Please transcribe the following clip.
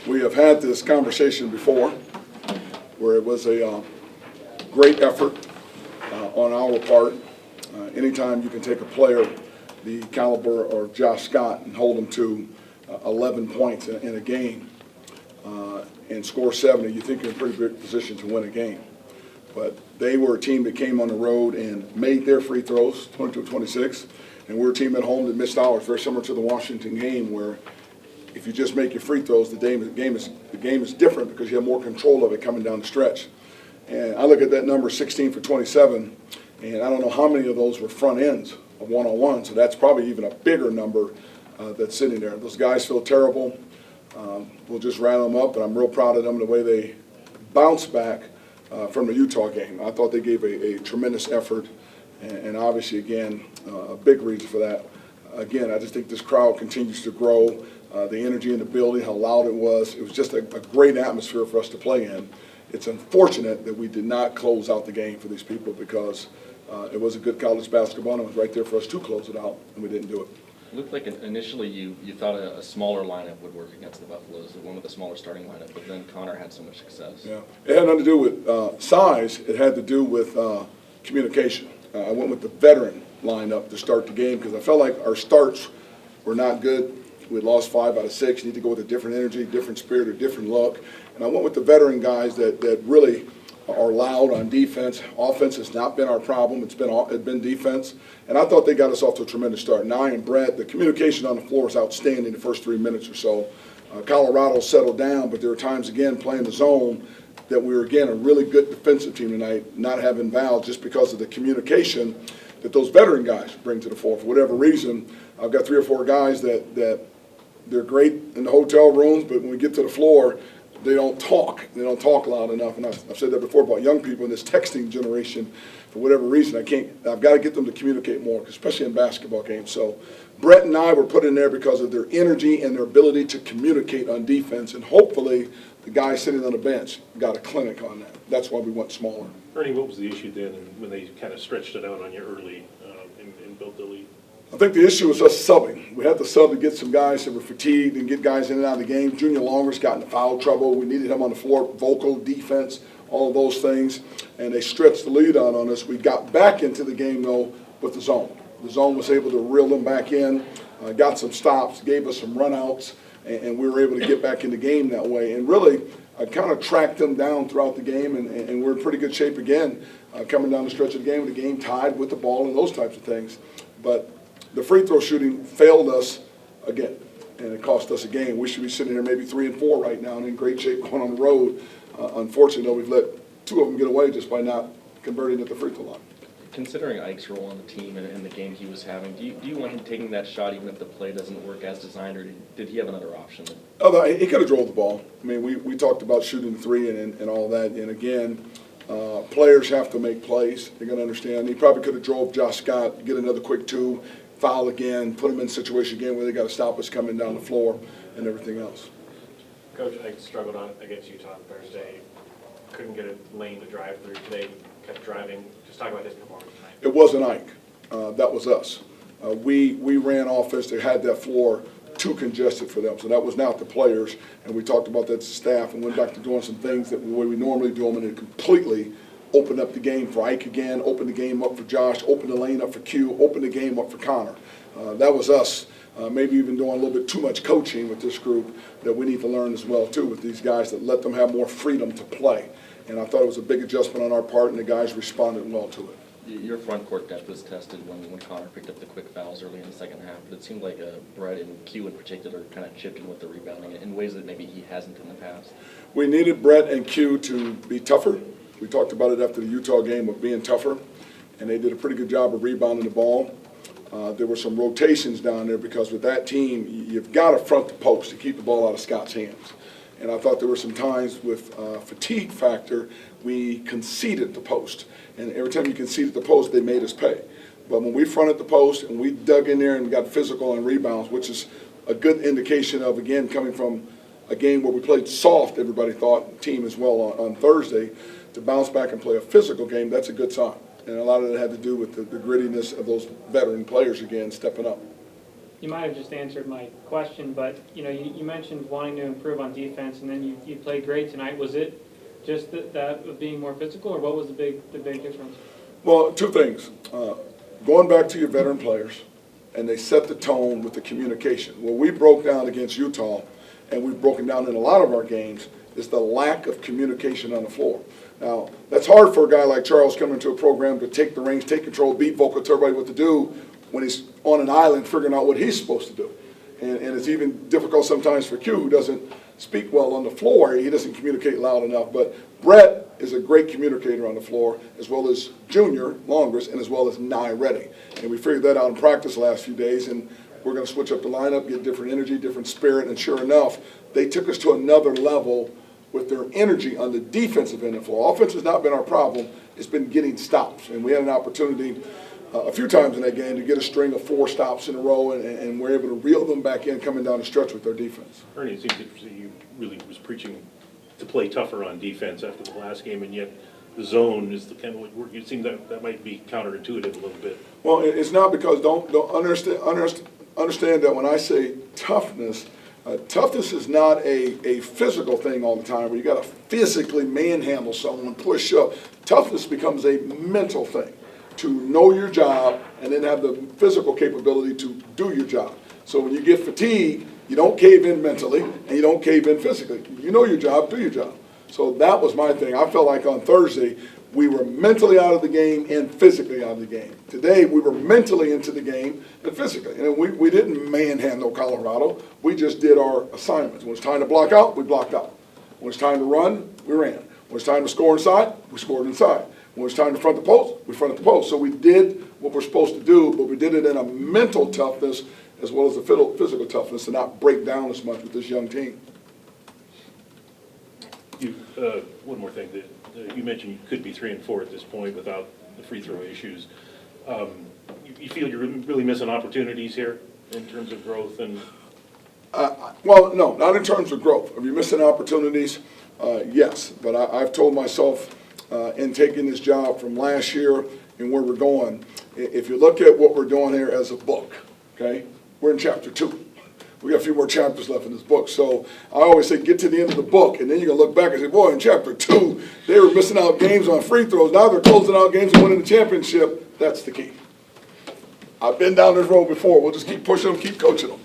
We have had this conversation before where it was a great effort on our part. Anytime you can take a player the caliber of Josh Scott and hold him to 11 points in a game and score 70, you think you're in a pretty good position to win a game. But they were a team that came on the road and made their free throws, 22-26, and we're a team at home that missed ours, very similar to the Washington game, where if you just make your free throws, the game is different because you have more control of it coming down the stretch. And I look at that number, 16 for 27, and I don't know how many of those were front ends of one-on-one, so that's probably even a bigger number that's sitting there. Those guys feel terrible. We'll just rattle them up, but I'm real proud of them, the way they bounced back from the Utah game. I thought they gave a tremendous effort, and obviously, again, a big reason for that. Again, I just think this crowd continues to grow. The energy in the building, how loud it was just a great atmosphere for us to play in. It's unfortunate that we did not close out the game for these people because it was a good college basketball, and it was right there for us to close it out, and we didn't do it. It looked like initially you thought a smaller lineup would work against the Buffaloes, one with a smaller starting lineup, but then Connor had so much success. Yeah, it had nothing to do with size. It had to do with communication. I went with the veteran lineup to start the game because I felt like our starts were not good. We had lost 5 out of 6. You need to go with a different energy, different spirit, or different look. And I went with the veteran guys that really are loud on defense. Offense has not been our problem. It's been defense. And I thought they got us off to a tremendous start. Nye and Brett, the communication on the floor was outstanding the first 3 minutes or so. Colorado settled down, but there were times, again, playing the zone that we were, again, a really good defensive team tonight, not having Val just because of the communication that those veteran guys bring to the fore. For whatever reason, I've got 3 or 4 guys that they're great in the hotel rooms, but when we get to the floor, they don't talk. They don't talk loud enough. And I've said that before about young people in this texting generation. For whatever reason, I've got to get them to communicate more, especially in basketball games. So Brett and I were put in there because of their energy and their ability to communicate on defense. And hopefully the guy sitting on the bench got a clinic on that. That's why we went smaller. Ernie, what was the issue then when they kind of stretched it out on you early and built the lead? I think the issue was us subbing. We had to sub to get some guys that were fatigued and get guys in and out of the game. Junior Longer's got into foul trouble. We needed him on the floor, vocal, defense, all of those things. And they stretched the lead out on us. We got back into the game, though, with the zone. The zone was able to reel them back in, got some stops, gave us some runouts, and we were able to get back in the game that way. And really, I kind of tracked them down throughout the game, and we're in pretty good shape again coming down the stretch of the game, with the game tied with the ball and those types of things. But the free throw shooting failed us again, and it cost us a game. We should be sitting here maybe 3-4 right now and in great shape going on the road. Unfortunately, though, we've let 2 of them get away just by not converting at the free throw line. Considering Ike's role on the team and the game he was having, do you want him taking that shot even if the play doesn't work as designed, or did he have another option? Oh, he could have drove the ball. I mean, we talked about shooting the 3 and all that, and again, players have to make plays. They're going to understand. He probably could have drove Josh Scott, get another quick 2, foul again, put them in a situation again where they got to stop us coming down the floor and everything else. Coach, I struggled on against Utah on Thursday. Couldn't get a lane to drive through today. Kept driving. Just talk about his performance tonight. It wasn't Ike. That was us. We ran offense that had that floor too congested for them. So that was not the players. And we talked about that to staff and went back to doing some things that the way we normally do them, and it completely opened up the game for Ike again, opened the game up for Josh, opened the lane up for Q, opened the game up for Connor. That was us. Maybe even doing a little bit too much coaching with this group that we need to learn as well, too, with these guys, that let them have more freedom to play. And I thought it was a big adjustment on our part, and the guys responded well to it. Your front court depth was tested when Connor picked up the quick fouls early in the second half, but it seemed like Brett and Q in particular kind of chipped in with the rebounding in ways that maybe he hasn't in the past. We needed Brett and Q to be tougher. We talked about it after the Utah game of being tougher, and they did a pretty good job of rebounding the ball. There were some rotations down there because with that team, you've got to front the post to keep the ball out of Scott's hands. And I thought there were some times with fatigue factor, we conceded the post. And every time you conceded the post, they made us pay. But when we fronted the post and we dug in there and got physical and rebounds, which is a good indication of, again, coming from a game where we played soft, everybody thought, team as well on Thursday, to bounce back and play a physical game, that's a good sign. And a lot of it had to do with the grittiness of those veteran players again stepping up. you might have just answered my question, but, you know, you mentioned wanting to improve on defense, and then you played great tonight. Was it just that of being more physical, or what was the big difference? Well, two things. Going back to your veteran players, and they set the tone with the communication. What we broke down against Utah, and we've broken down in a lot of our games, is the lack of communication on the floor. Now, that's hard for a guy like Charles coming into a program to take the reins, take control, be vocal, tell everybody what to do when he's on an island figuring out what he's supposed to do. And it's even difficult sometimes for Q, who doesn't speak well on the floor. He doesn't communicate loud enough. But Brett is a great communicator on the floor, as well as Junior, longest, and as well as Nye Redding. And we figured that out in practice the last few days, and we're going to switch up the lineup, get different energy, different spirit, and sure enough, they took us to another level with their energy on the defensive end of the floor. Offense has not been our problem. It's been getting stops, and we had an opportunity a few times in that game to get a string of 4 stops in a row, and we're able to reel them back in coming down the stretch with their defense. Ernie, it seems that you really was preaching to play tougher on defense after the last game, and yet the zone is the kind of work. It seems that might be counterintuitive a little bit. Well, it's not, because don't understand that when I say toughness, toughness is not a physical thing all the time where you got to physically manhandle someone, push up. Toughness becomes a mental thing, to know your job and then have the physical capability to do your job. So when you get fatigued, you don't cave in mentally and you don't cave in physically. You know your job, do your job. So that was my thing. I felt like on Thursday we were mentally out of the game and physically out of the game. Today we were mentally into the game and physically. And we didn't manhandle Colorado. We just did our assignments. When it's time to block out, we blocked out. When it's time to run, we ran. When it's time to score inside, we scored inside. When it's time to front the post, we fronted the post. So we did what we're supposed to do, but we did it in a mental toughness as well as a physical toughness to not break down as much with this young team. One more thing. You mentioned you could be 3 and 4 at this point without the free throw issues. You feel you're really missing opportunities here in terms of growth and? Well, no, not in terms of growth. Are you missing opportunities? Yes, but I've told myself in taking this job from last year and where we're going, if you look at what we're doing here as a book, okay, we're in chapter 2. We got a few more chapters left in this book. So I always say get to the end of the book, and then you're going to look back and say, boy, in chapter 2, they were missing out games on free throws. Now they're closing out games and winning the championship. That's the key. I've been down this road before. We'll just keep pushing them, keep coaching them.